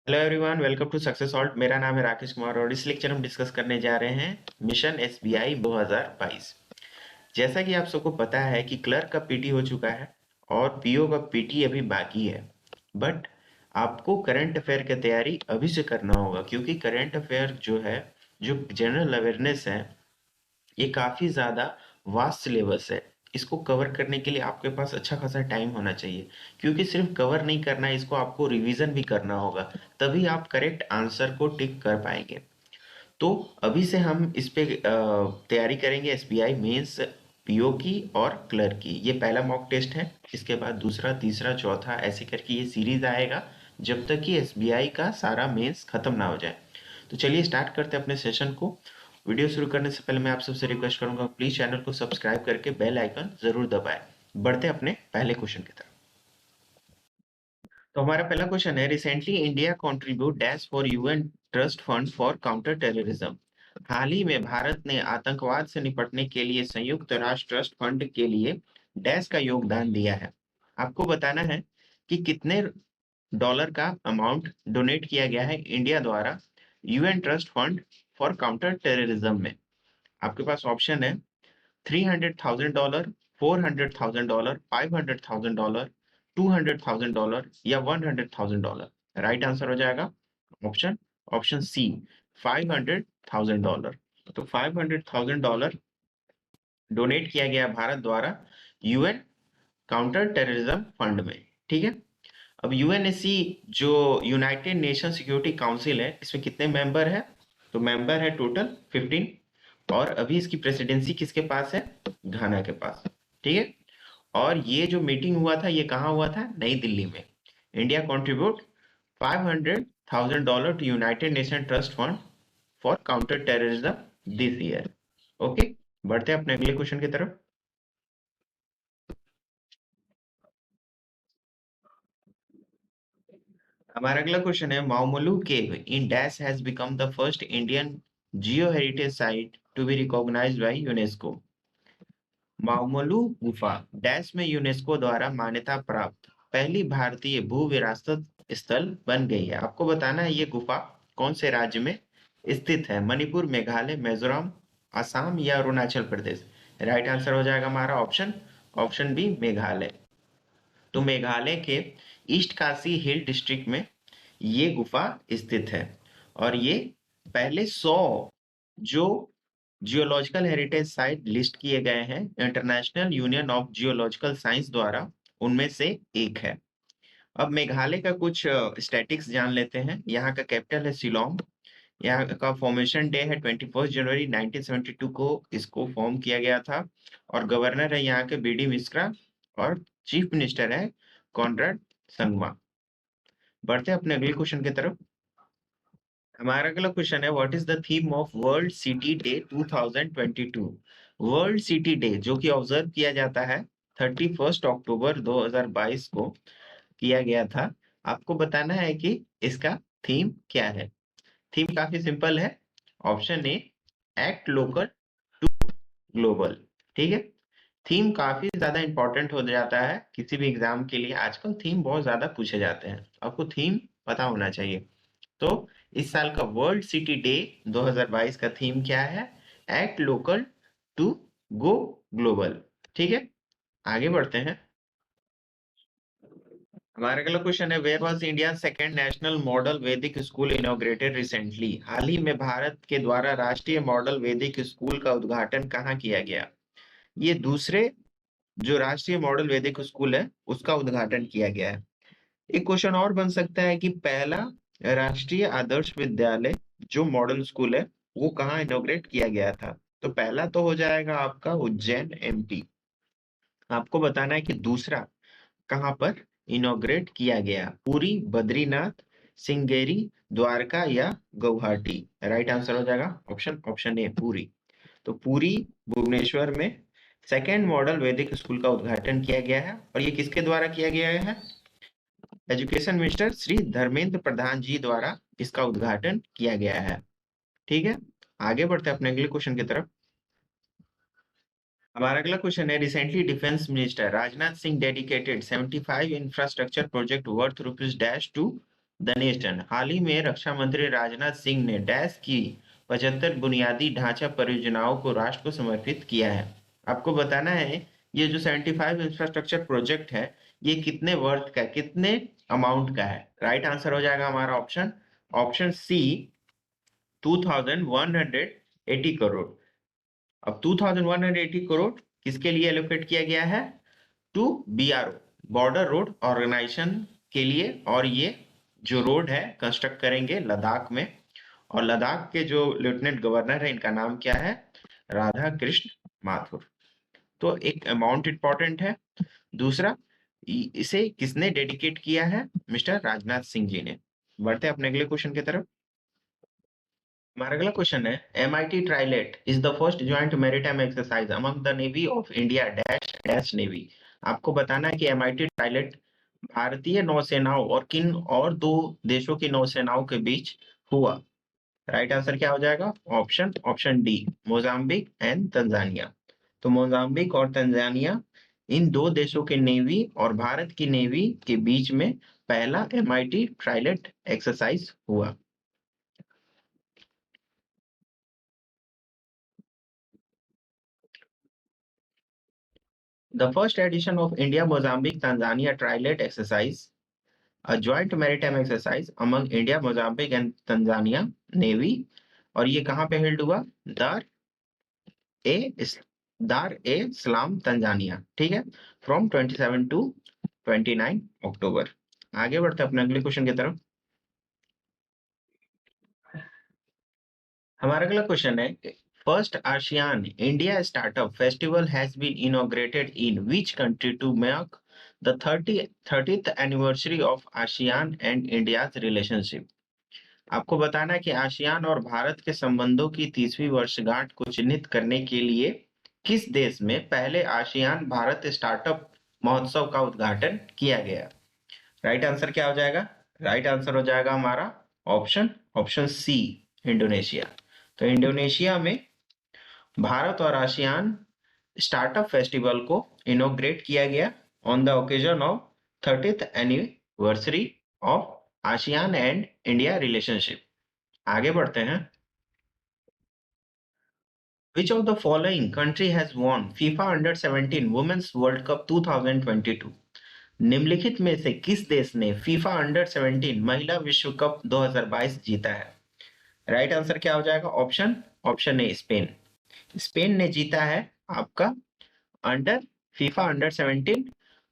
Hello everyone, welcome to success salt. मेरा नाम है राकेश कुमार और इस लेक्चर हम डिस्कस करने जा रहे हैं मिशन एसबीआई 2022। जैसा कि आप सबको पता है कि क्लर्क का पीटी हो चुका है और पीओ का पीटी अभी बाकी है। बट आपको करंट अफेयर की तैयारी अभी से करना होगा, क्योंकि करंट अफेयर जो है, जो जनरल अवेयरनेस है, ये काफ़ी ज़्यादा वास्ट सिलेबस है। इसको कवर करने के लिए आपके पास अच्छा खासा टाइम होना चाहिए, क्योंकि सिर्फ कवर नहीं करना है, इसको आपको रिवीजन भी करना होगा। तभी आप करेक्ट आंसर को टिक कर पाएंगे। तो अभी से हम इस पे तैयारी करेंगे एसबीआई मेंस पीओ की और क्लर्क की। ये पहला मॉक टेस्ट है, इसके बाद दूसरा, तीसरा, चौथा, ऐसे करके ये सीरीज आएगा जब तक कि एसबीआई का सारा मेंस खत्म ना हो जाए। तो चलिए स्टार्ट करते हैं अपने सेशन को। वीडियो शुरू करने से पहले मैं आप सबसे रिक्वेस्ट करूंगा, प्लीज चैनल को सब्सक्राइब करके बेल आइकन जरूर दबाएं। बढ़ते हैं अपने पहले क्वेश्चन की तरफ। तो हमारा पहला क्वेश्चन है, recently India contribute dash for UN trust fund for counter terrorism. हाल ही में भारत ने आतंकवाद से निपटने के लिए संयुक्त राष्ट्र ट्रस्ट फंड के लिए डैश का योगदान दिया है। आपको बताना है कि कितने डॉलर का अमाउंट डोनेट किया गया है इंडिया द्वारा UN trust fund for counter terrorism में। आपके पास ऑप्शन है $300,000, $400,000, $500,000, $200,000 या $100,000। राइट आंसर हो जाएगा ऑप्शन ऑप्शन सी, $500,000। तो $500,000 डोनेट किया गया भारत द्वारा यूएन काउंटर टेररिज्म फंड में। ठीक है। अब यूएनएससी जो यूनाइटेड नेशन सिक्योरिटी काउंसिल है, इसमें कितने मेंबर है? तो मेंबर है टोटल 15। और अभी इसकी प्रेसिडेंसी किसके पास है? घाना के पास। ठीक है। और ये जो मीटिंग हुआ था, ये कहाँ हुआ था? नई दिल्ली में। India contribute $500,000 to United Nation trust fund for counter terrorism this year. Okay, बढ़ते हैं अपने अगले क्वेश्चन की तरफ। हमारा अगला क्वेश्चन है, Mawmluh cave in dash has become the first Indian geo heritage site to be recognised by UNESCO. Mawmluh गुफा डैश में यूनेस्को द्वारा मान्यता प्राप्त पहली भारतीय भू विरासत स्थल बन गई है। आपको बताना है ये गुफा कौन से राज्य में स्थित है? मणिपुर, मेघालय, मिजोरम, असम या अरुणाचल प्रदेश। राइट आंसर हो जाएगा हमारा ऑप्शन ऑप्शन बी, मेघालय। तो मेघालय के ईस्ट काशी हिल डिस्ट्रिक्ट में ये गुफा स्थित है। और ये पहले 100 जो जियोलॉजिकल हेरिटेज साइट लिस्ट किए गए हैं international union of geological science द्वारा, उनमें से एक है। अब मेघालय का कुछ स्टैटिक्स जान लेते हैं। यहाँ का कैपिटल है शिलोंग। यहाँ का फॉर्मेशन डे है 21 जनवरी 1972 को इसको फॉर्म किया गया था। और गवर्नर है यहाँ के बीडी मिश्रा। और चीफ मिनिस्टर है कॉनराड संगमा। बढ़ते हैं अपने अगले क्वेश्चन की तरफ। हमारा अगला क्वेश्चन है, what is the theme of world city day 2022। World city day जो कि ऑब्जर्व किया जाता है 31 अक्टूबर 2022 को किया गया था। आपको बताना है कि इसका थीम क्या है। थीम काफी सिंपल है। Option A, act local global. ठीक है। थीम काफी ज्यादा इंपॉर्टेंट हो जाता है किसी भी एग्जाम के लिए। आजकल थीम बहुत ज्यादा पूछे जाते हैं, आपको थीम पता होना चाहिए। तो इस साल का वर्ल्ड सिटी डे 2022 का थीम क्या है? Act local to go global. ठीक है, आगे बढ़ते हैं। हमारा अगला क्वेश्चन है, where was India second national model Vedic school inaugurated recently. हाल ही में भारत के द्वारा राष्ट्रीय मॉडल वैदिक स्कूल का उद्घाटन कहाँ किया गया? ये दूसरे जो राष्ट्रीय मॉडल वैदिक स्कूल है उसका उद्घाटन किया गया है। एक क्वेश्चन और बन सकता है कि पहला राष्ट्रीय आदर्श विद्यालय जो मॉडल स्कूल है वो कहाँ इनॉग्रेट किया गया था? तो पहला तो हो जाएगा आपका उज्जैन एमपी। आपको बताना है कि दूसरा कहाँ पर इनॉग्रेट किया गया? पुरी, बद्रीनाथ, सिंगेरी, द्वारका या गुवाहाटी। राइट आंसर हो जाएगा ऑप्शन ऑप्शन ए, पुरी। तो पुरी, भुवनेश्वर में सेकेंड मॉडल वैदिक स्कूल का उद्घाटन किया गया है। और ये किसके द्वारा किया गया है? एजुकेशन मिनिस्टर श्री धर्मेंद्र प्रधान जी द्वारा इसका उद्घाटन किया गया है। ठीक है, आगे बढ़ते हैं अपने अगले क्वेश्चन की तरफ। हमारा अगला क्वेश्चन है, recently defence minister Rajnath Singh dedicated 75 infrastructure project worth rupees dash to the nation. हाल ही में रक्षा मंत्री राजनाथ सिंह ने डैश की 75 बुनियादी ढांचा परियोजनाओं को राष्ट्र को समर्पित किया है। आपको बताना है ये जो 75 इंफ्रास्ट्रक्चर प्रोजेक्ट है ये कितने वर्थ का, कितने अमाउंट का है। राइट आंसर हो जाएगा हमारा ऑप्शन ऑप्शन सी 2180 करोड़। अब 2180 करोड़ किसके लिए एलोकेट किया गया है? To BRO, border road organisation के लिए। और ये जो रोड है कंस्ट्रक्ट करेंगे लद्दाख में। और लद्दाख के जो लेफ्टिनेंट गवर्नर है इनका नाम क्या है? राधा कृष्ण माथुर। तो एक अमाउंट इंपॉर्टेंट है। दूसरा, इसे किसने डेडिकेट किया है? मिस्टर राजनाथ सिंह जी ने। बढ़ते अपने अगले क्वेश्चन की तरफ। हमारा अगला क्वेश्चन है MIT trilat is the first joint maritime exercise among the navy of India dash dash navy. आपको बताना है कि MIT ट्राइलेट भारतीय नौसेनाओं और किन और दो देशों की नौसेनाओं के बीच हुआ। राइट आंसर क्या हो जाएगा? Option D, Mozambique and Tanzania. तो मोजाम्बिक और तंजानिया इन दो देशों के नेवी और भारत की नेवी के बीच में पहला MIT ट्राइलेट एक्सरसाइज हुआ। The first edition of India-Mozambique-Tanzania Trilateral Exercise, a joint maritime exercise among India, Mozambique and Tanzania Navy, और ये कहाँ पे हेल्ड हुआ? दार ए सलाम तंजानिया। ठीक है, फ्रॉम 27 टू 29 अक्टूबर। आगे बढ़ते अपने अगले क्वेश्चन की तरफ। हमारा अगला क्वेश्चन है first ASEAN India startup festival has been inaugurated in which country to mark the 30th anniversary of ASEAN and India's relationship. आपको बताना है कि आसियान और भारत के संबंधों की 30वीं वर्षगांठ को चिन्हित करने के लिए किस देश में पहले आसियान भारत स्टार्टअप महोत्सव का उद्घाटन किया गया। राइट आंसर क्या हो जाएगा? राइट आंसर हो जाएगा हमारा ऑप्शन सी, इंडोनेशिया। तो इंडोनेशिया में भारत और आसियान स्टार्टअप फेस्टिवल को इनोग्रेट किया गया on the occasion of 30th anniversary of ASEAN and India relationship. आगे बढ़ते हैं। Which of the following country has won FIFA Under-17 Women's World Cup 2022? निम्नलिखित में से किस देश ने FIFA Under-17 महिला विश्व कप 2022 जीता है? राइट आंसर क्या हो जाएगा? Option A, Spain. स्पेन ने जीता है आपका FIFA under 17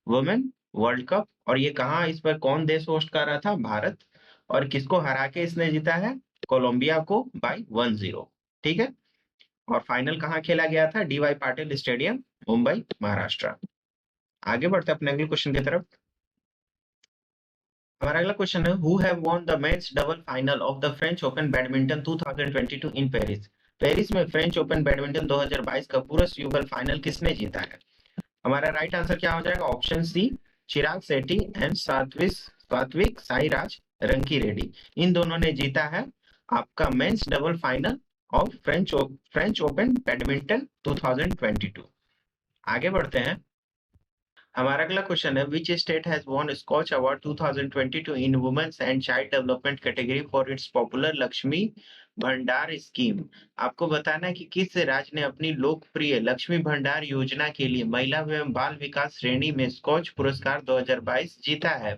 women world cup. और ये कहाँ, इस पर कौन देश होस्ट कर रहा था? भारत। और किसको हरा के इसने जीता है? कोलंबिया को बाय 1-0। ठीक है, और फाइनल कहाँ खेला गया था? DY Patil stadium, Mumbai, Maharashtra. आगे बढ़ते अपने अगले क्वेश्चन की तरफ। हमारा अगला क्वेश्चन है who have won the mains double final of the French Open badminton 2022 in Paris. Paris में फ्रेंच ओपन बैडमिंटन 2022 का पुरुष युगल फाइनल किसने जीता है? हमारा राइट आंसर क्या हो जाएगा? Option C, Chirag Shetty and Satwik Sairaj Rankireddy. इन दोनों ने जीता है आपका men's double final of French Open badminton 2022। आगे बढ़ते हैं। हमारा अगला क्वेश्चन है which state has won SKOCH award 2022 in women's and child development category for its popular Lakshmi Bhandar scheme. आपको बताना है कि किस राज्य ने अपनी लोकप्रिय लक्ष्मी भंडार योजना के लिए महिला एवं बाल विकास श्रेणी में स्कॉच पुरस्कार 2022 जीता है।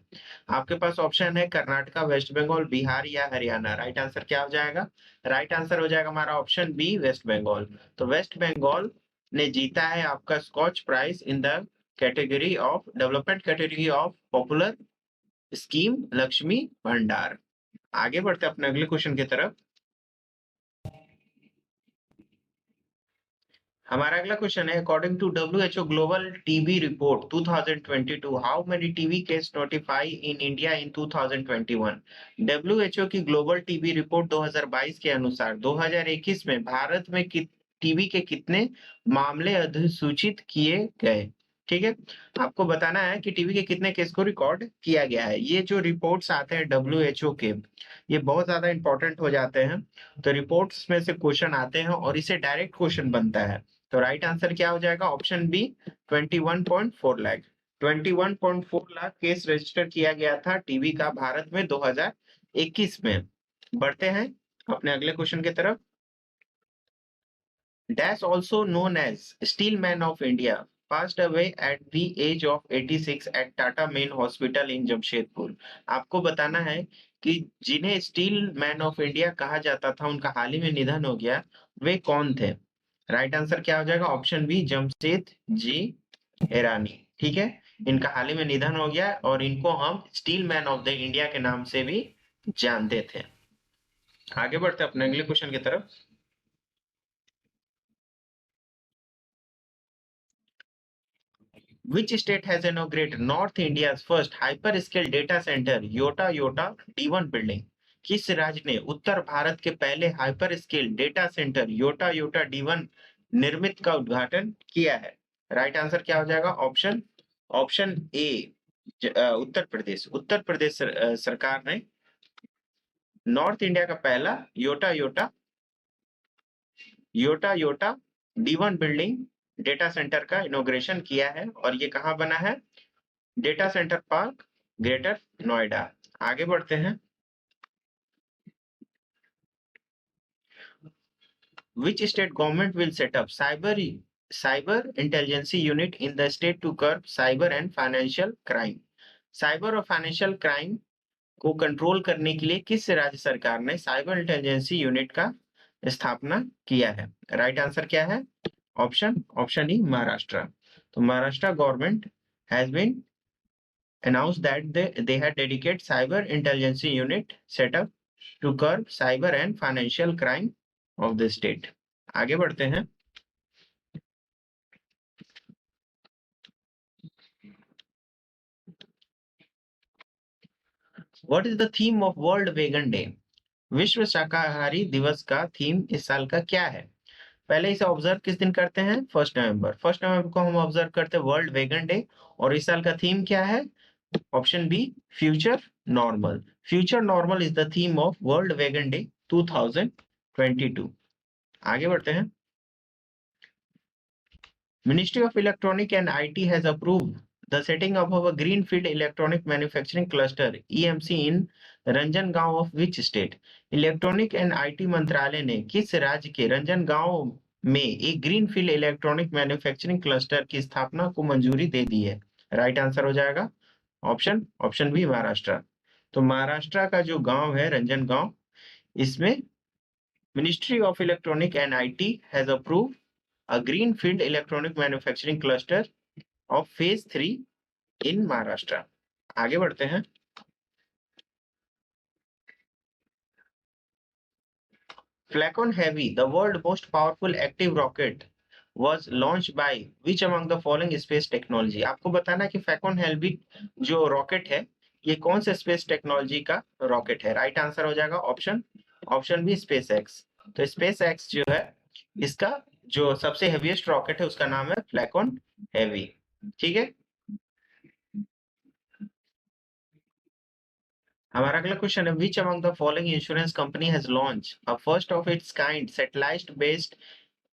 आपके पास ऑप्शन है कर्नाटका, वेस्ट बंगाल, बिहार या हरियाणा। राइट आंसर क्या हो जाएगा? राइट आंसर हो जाएगा हमारा ऑप्शन बी, वेस्ट बंगाल। तो वेस्ट बंगाल ने जीता है आपका SKOCH prize in the category of development category of popular scheme Lakshmi Bhandar. आगे बढ़ते अपने अगले क्वेश्चन की तरफ। हमारा अगला क्वेश्चन है according to WHO global TB report 2022 how many TB case notify in India in 2021। WHO की ग्लोबल टीबी रिपोर्ट 2022 के अनुसार 2021 में भारत में टीबी के कितने मामले अधिसूचित किए गए। ठीक है, आपको बताना है कि टीबी के कितने केस को रिकॉर्ड किया गया है। ये जो रिपोर्ट्स आते हैं WHO के, ये बहुत ज्यादा इंपॉर्टेंट हो जाते हैं। तो रिपोर्ट्स में से क्वेश्चन आते हैं और इसे डायरेक्ट क्वेश्चन बनता है। तो राइट आंसर क्या हो जाएगा? Option B, 21.4 lakh. 21.4 lakh case register किया गया था टीबी का भारत में 2021 में। बढ़ते हैं अपने अगले क्वेश्चन की तरफ। Dash, also known as Steel Man of India, passed away at the age of 86 at Tata Main Hospital in Jamshedpur. आपको बताना है कि जिन्हें स्टील मैन ऑफ इंडिया कहा जाता था उनका हाल ही में निधन हो गया, वे कौन थे? राइट आंसर क्या हो जाएगा? ऑप्शन बी जमशेद जी ईरानी। ठीक है, इनका हाल ही में निधन हो गया और इनको हम steel man of the India के नाम से भी जानते थे। आगे बढ़ते हैं अपने अगले क्वेश्चन की तरफ। Which state has inaugurated North India's first hyperscale data center, Yota Yota D1 building? किस राज्य ने उत्तर भारत के पहले hyper scale data centre Yotta Yotta D1 निर्मित का उद्घाटन किया है? राइट आंसर क्या हो जाएगा? Option A Uttar Pradesh. उत्तर प्रदेश सरकार ने नॉर्थ इंडिया का पहला Yotta Yotta D1 building data centre का इनॉग्रेशन किया है और ये कहाँ बना है? Data centre park, Greater Noida. आगे बढ़ते हैं। Which state government will set up cyber intelligence unit in the state to curb cyber and financial crime? Cyber और फाइनेंशियल क्राइम को कंट्रोल करने के लिए किस राज्य सरकार ने साइबर इंटेलिजेंस यूनिट का स्थापना किया है? राइट आंसर क्या है? Option E Maharashtra. तो Maharashtra government has been announced that they had dedicated cyber intelligence unit set up to curb cyber and financial crime of the state. आगे बढ़ते हैं। What is the theme of World Vegan Day? विश्व शाकाहारी दिवस का theme इस साल का क्या है? पहले इसे ऑब्जर्व किस दिन करते हैं? 1 नवंबर। 1 नवंबर को हम ऑब्जर्व करते हैं वर्ल्ड वेगन डे और इस साल का थीम क्या है? Option B future normal. Future normal is the theme of world vegan day 2022। आगे बढ़ते हैं। Ministry of Electronic and IT has approved the setting up of a greenfield electronic manufacturing cluster EMC in Ranjangaon of which state? Electronic and IT मंत्रालय ने किस राज्य के रंजनगांव में एक ग्रीनफील्ड इलेक्ट्रॉनिक मैन्युफैक्चरिंग क्लस्टर की स्थापना को मंजूरी दे दी है? राइट आंसर हो जाएगा ऑप्शन बी महाराष्ट्र। तो महाराष्ट्र का जो गांव है रंजनगांव, इसमें ministry of electronic and IT has approved a greenfield electronic manufacturing cluster of phase 3 in Maharashtra. आगे बढ़ते हैं। Flacon Heavy, the world most powerful active rocket, was launched by which among the following space technology? आपको बताना है कि Flacon Heavy जो rocket है ये कौन से स्पेस टेक्नोलॉजी का रॉकेट है? राइट आंसर हो जाएगा ऑप्शन बी स्पेस एक्स। तो स्पेस एक्स जो है इसका जो सबसे हेवीएस्ट रॉकेट है उसका नाम है फ्लैकन हेवी। ठीक है, हमारा अगला क्वेश्चन है which among the following insurance company has launch a first of its kind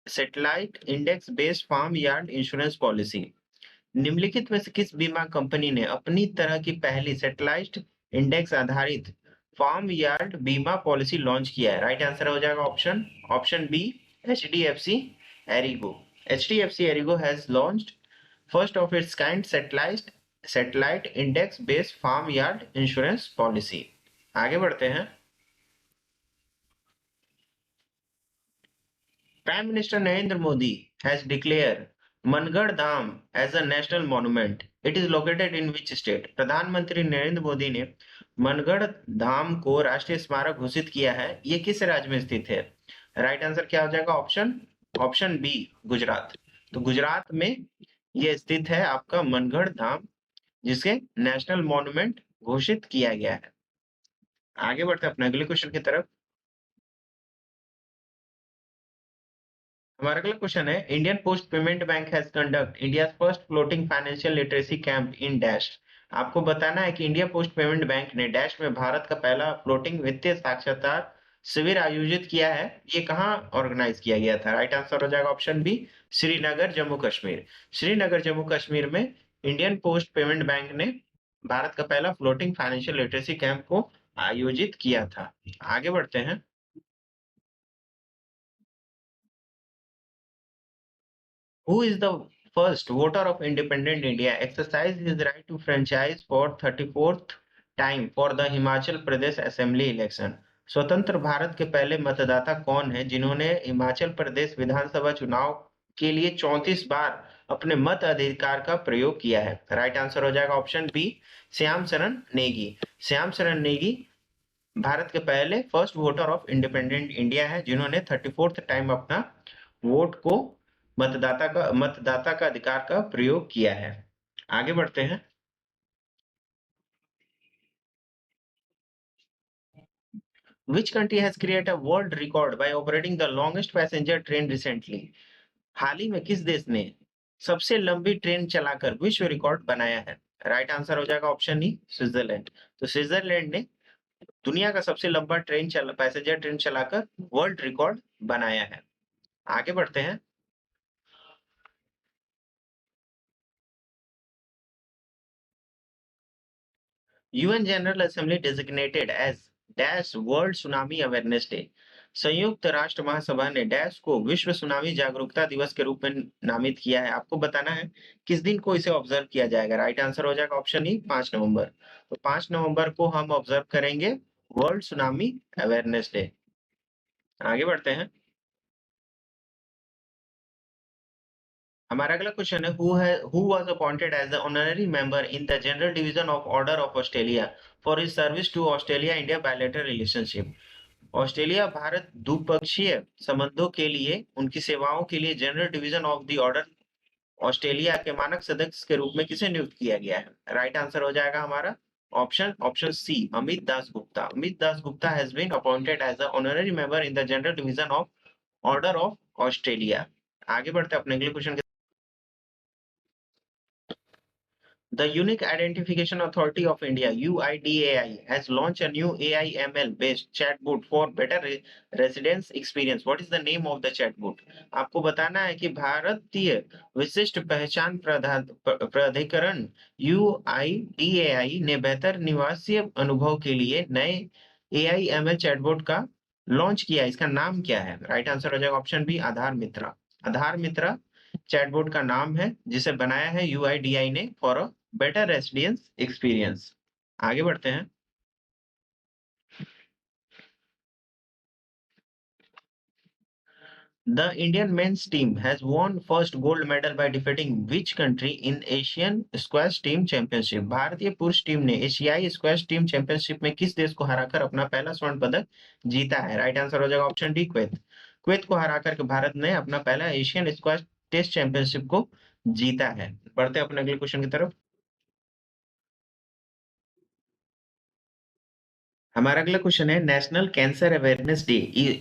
satellite index based farm yard insurance policy? निम्नलिखित में से किस बीमा कंपनी ने अपनी तरह की पहली सैटेलाइट इंडेक्स आधारित फार्म यार्ड बीमा पॉलिसी लॉन्च किया है? राइट आंसर हो जाएगा option B HDFC Erigo. HDFC Erigo has launched first of its kind satellite index based farm yard insurance policy. आगे बढ़ते हैं। Prime Minister Narendra Modi has declared Mangarh Dham as a national monument. It is located in which state? प्रधानमंत्री नरेंद्र मोदी ने मनगढ़ धाम को राष्ट्रीय स्मारक घोषित किया है, ये किस राज्य में स्थित है? राइट आंसर क्या हो जाएगा? Option B Gujarat. तो गुजरात में ये स्थित है आपका मनगढ़ धाम, जिसे नेशनल मॉन्यूमेंट घोषित किया गया है। आगे बढ़ते हैं अपने अगले क्वेश्चन की तरफ। हमारा अगला क्वेश्चन है Indian post payment bank has conduct India first floating financial literacy camp in dash. आपको बताना है कि इंडिया पोस्ट पेमेंट बैंक ने डैश में भारत का पहला फ्लोटिंग वित्तीय साक्षरता शिविर आयोजित किया है। ये कहाँ ऑर्गेनाइज किया गया था? राइट आंसर हो जाएगा ऑप्शन बी श्रीनगर जम्मू कश्मीर। श्रीनगर जम्मू कश्मीर में इंडियन पोस्ट पेमेंट बैंक ने भारत का पहला फ्लोटिंग फाइनेंशियल लिटरेसी कैंप को आयोजित किया था। आगे बढ़ते हैं। Who is the first voter of independent India exercised his right to franchise for 34th time for the Himachal Pradesh Assembly election? स्वतंत्र भारत के पहले मतदाता कौन है जिन्होंने हिमाचल प्रदेश विधानसभा चुनाव के लिए 34 बार अपने मत अधिकार का प्रयोग किया है? राइट आंसर हो जाएगा ऑप्शन बी, श्याम शरण नेगी। श्याम शरण नेगी भारत के पहले first voter of independent India है जिन्होंने 34th टाइम अपना वोट को मतदाता का अधिकार का प्रयोग किया है। आगे बढ़ते हैं। Which country has created a world record by operating the longest passenger train recently? हाल ही में किस देश ने सबसे लंबी ट्रेन चलाकर विश्व रिकॉर्ड बनाया है? राइट आंसर हो जाएगा ऑप्शन ई, स्विट्जरलैंड। तो स्विट्जरलैंड ने दुनिया का सबसे लंबा पैसेंजर ट्रेन चलाकर वर्ल्ड रिकॉर्ड बनाया है। आगे बढ़ते हैं। UN General Assembly designated as Dash World Tsunami Awareness Day. संयुक्त राष्ट्र महासभा ने डैश को विश्व सुनामी जागरूकता दिवस के रूप में नामित किया है। आपको बताना है किस दिन को इसे ऑब्जर्व किया जाएगा। राइट आंसर हो जाएगा ऑप्शन ई, 5 नवंबर। तो 5 नवंबर को हम ऑब्जर्व करेंगे वर्ल्ड सुनामी अवेयरनेस डे। आगे बढ़ते हैं। हमारा अगला क्वेश्चन है who was appointed as the honorary member in the general division of order of Australia for his service to Australia India bilateral relationship. Australia Bharat द्विपक्षीय संबंधों के लिए उनकी सेवाओं के लिए general division of the order Australia के मानक सदस्य के रूप में किसे नियुक्त किया गया है? राइट आंसर हो जाएगा हमारा option C, Amit Das Gupta. Amit Das Gupta has been appointed as the honorary member in the general division of order of Australia. आगे बढ़ते हैं अपने अगले question. The Unique Identification Authority of India (UIDAI) has launched a new AI/ML-based chatbot for better residence experience. What is the name of the chatbot? आपको बताना है कि भारतीय विशिष्ट पहचान प्राधिकरण UIDAI ने बेहतर निवासीय अनुभव के लिए नए AI/ML चैटबॉट का लॉन्च किया। इसका नाम क्या है? राइट आंसर हो जाएगा ऑप्शन बी, आधार मित्रा। आधार मित्रा चैटबॉट का नाम है जिसे बनाया है UIDAI ने for a better residence experience. आगे बढ़ते हैं। The Indian men's team has won first gold medal by defeating which country in Asian Squash Team Championship? भारतीय पुरुष टीम ने एशियाई स्क्वैश टीम चैंपियनशिप में किस देश को हराकर अपना पहला स्वर्ण पदक जीता है? राइट आंसर हो जाएगा ऑप्शन डी, कुवैत। कुवैत को हराकर के भारत ने अपना पहला एशियन स्क्वैश टेस्ट चैंपियनशिप को जीता है। बढ़ते हैं अपने अगले क्वेश्चन की तरफ। हमारा अगला क्वेश्चन है national cancer awareness day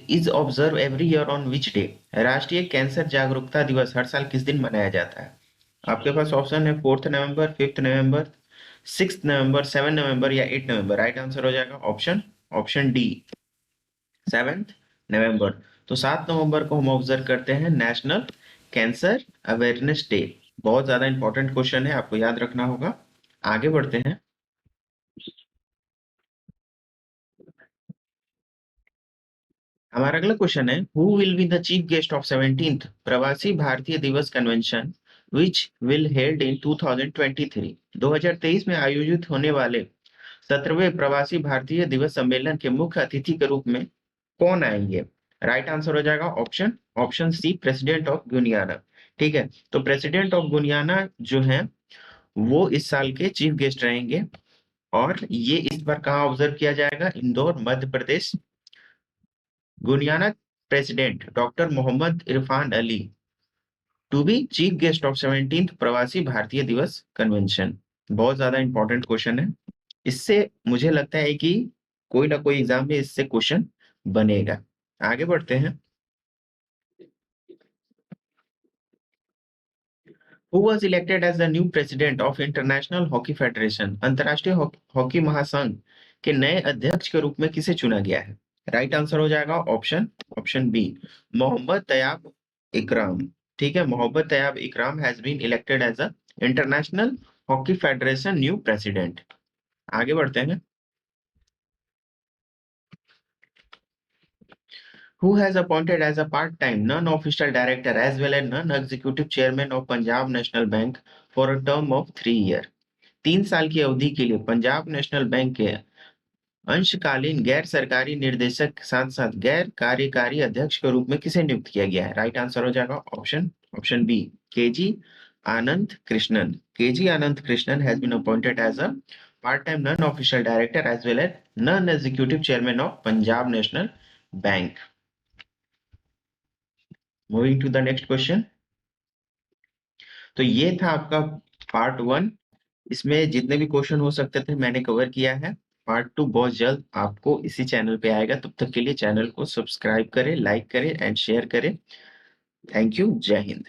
is observe every year on which day? राष्ट्रीय कैंसर जागरूकता दिवस हर साल किस दिन मनाया जाता है? आपके पास ऑप्शन है 4 नवंबर, 5 नवंबर, 6 नवंबर, 7 नवंबर या 8 नवंबर। राइट आंसर हो जाएगा ऑप्शन डी, 7 नवंबर। तो 7 नवंबर को हम ऑब्जर्व करते हैं नेशनल कैंसर अवेयरनेस डे। बहुत ज्यादा इंपॉर्टेंट क्वेश्चन है, आपको याद रखना होगा। आगे बढ़ते हैं। हमारा अगला क्वेश्चन है who will be the chief guest of 17th Pravasi भारतीय दिवस convention which will held in 2023? 2023 में आयोजित होने वाले 17वें प्रवासी भारतीय दिवस सम्मेलन के मुख्य अतिथि के रूप में कौन आएंगे? राइट आंसर हो जाएगा ऑप्शन सी, प्रेसिडेंट ऑफ गुनियाना। ठीक है, तो प्रेसिडेंट ऑफ गुनियाना जो है वो इस साल के चीफ गेस्ट रहेंगे और ये इस बार कहाँ ऑब्जर्व किया जाएगा? Indore, Madhya Pradesh. Guyana president doctor Mohamed Irfaan Ali to be chief guest of 17th Pravasi भारतीय दिवस कन्वेंशन। बहुत ज्यादा इंपॉर्टेंट क्वेश्चन है, इससे मुझे लगता है कि कोई ना कोई एग्जाम में इससे क्वेश्चन बनेगा। आगे बढ़ते हैं। Who was elected as the new president of International Hockey Federation? अंतर्राष्ट्रीय हॉकी महासंघ के नए अध्यक्ष के रूप में किसे चुना गया है? राइट आंसर हो जाएगा ऑप्शन बी, मोहम्मद तैयब इकराम। ठीक है, Mohammad Tayyab Ikram has been elected as a international hockey federation new president. आगे बढ़ते हैं। Who has appointed as a part-time, non-official director as well as non-executive chairman of Punjab National Bank for a term of 3 year? 3 साल की अवधि के लिए Punjab national bank के अंशकालीन गैर सरकारी निर्देशक के साथ साथ गैर कार्यकारी अध्यक्ष के रूप में किसे नियुक्त किया गया है? राइट आंसर हो जाएगा option B, K G Anand Krishnan. K G Anand Krishnan has been appointed as a part time non official director as well as non executive chairman of Punjab national bank. Moving to the next question. तो ये था आपका पार्ट 1। इसमें जितने भी question हो सकते थे मैंने कवर किया है। पार्ट 2 बहुत जल्द आपको इसी चैनल पे आएगा। तब तक के लिए चैनल को सब्सक्राइब करें, लाइक करें एंड शेयर करें। Thank you. जय हिंद।